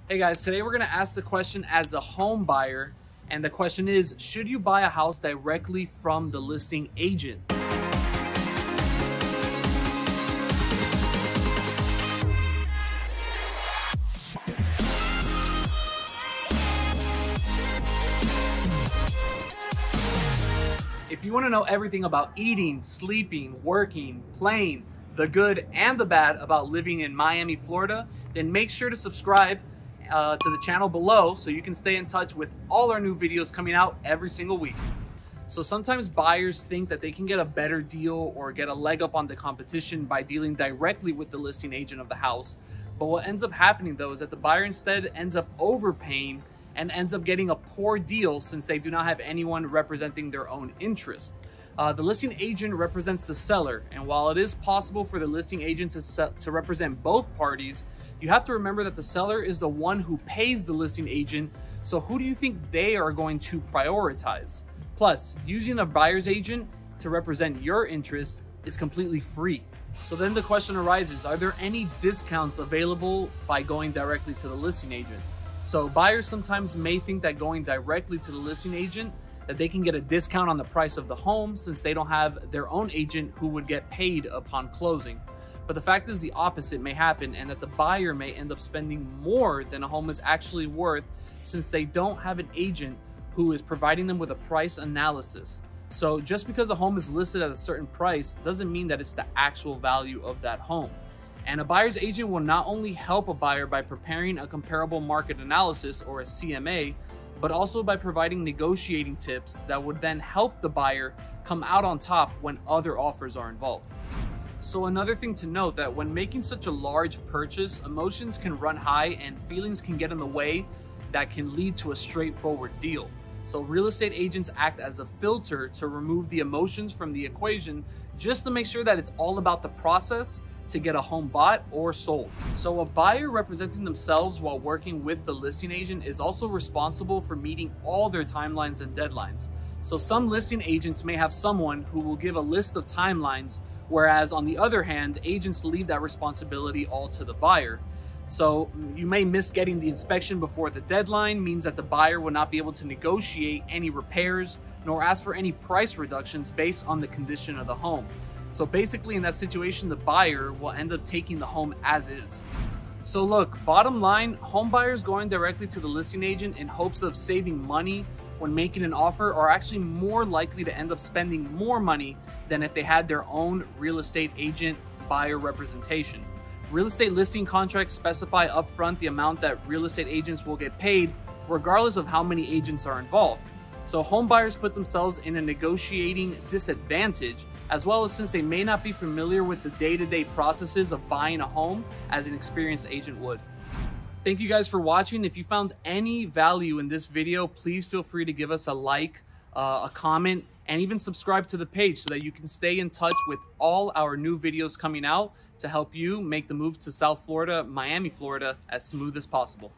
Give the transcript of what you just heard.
Hey guys, today we're gonna ask the question as a home buyer, and the question is, should you buy a house directly from the listing agent? If you want to know everything about eating, sleeping, working, playing, the good and the bad about living in Miami, Florida, then make sure to subscribe to the channel below so you can stay in touch with all our new videos coming out every single week. So sometimes buyers think that they can get a better deal or get a leg up on the competition by dealing directly with the listing agent of the house. But what ends up happening though is that the buyer instead ends up overpaying and ends up getting a poor deal since they do not have anyone representing their own interest. The listing agent represents the seller, and while it is possible for the listing agent to represent both parties, you have to remember that the seller is the one who pays the listing agent, so who do you think they are going to prioritize? Plus, using a buyer's agent to represent your interests is completely free. So then the question arises, are there any discounts available by going directly to the listing agent? So buyers sometimes may think that going directly to the listing agent, that they can get a discount on the price of the home since they don't have their own agent who would get paid upon closing. But the fact is the opposite may happen, and that the buyer may end up spending more than a home is actually worth since they don't have an agent who is providing them with a price analysis. So just because a home is listed at a certain price doesn't mean that it's the actual value of that home. And a buyer's agent will not only help a buyer by preparing a comparable market analysis or a CMA, but also by providing negotiating tips that would then help the buyer come out on top when other offers are involved. So another thing to note, that when making such a large purchase, emotions can run high and feelings can get in the way that can lead to a straightforward deal. So real estate agents act as a filter to remove the emotions from the equation, just to make sure that it's all about the process to get a home bought or sold. So a buyer representing themselves while working with the listing agent is also responsible for meeting all their timelines and deadlines. So some listing agents may have someone who will give a list of timelines, whereas on the other hand, agents leave that responsibility all to the buyer. So you may miss getting the inspection before the deadline, means that the buyer will not be able to negotiate any repairs nor ask for any price reductions based on the condition of the home. So basically in that situation, the buyer will end up taking the home as is. So look, bottom line, home buyers going directly to the listing agent in hopes of saving money when making an offer are actually more likely to end up spending more money than if they had their own real estate agent buyer representation. Real estate listing contracts specify upfront the amount that real estate agents will get paid regardless of how many agents are involved. So home buyers put themselves in a negotiating disadvantage, as well as since they may not be familiar with the day-to-day processes of buying a home as an experienced agent would. Thank you guys for watching. If you found any value in this video, please feel free to give us a like, a comment, and even subscribe to the page so that you can stay in touch with all our new videos coming out to help you make the move to South Florida, Miami, Florida, as smooth as possible.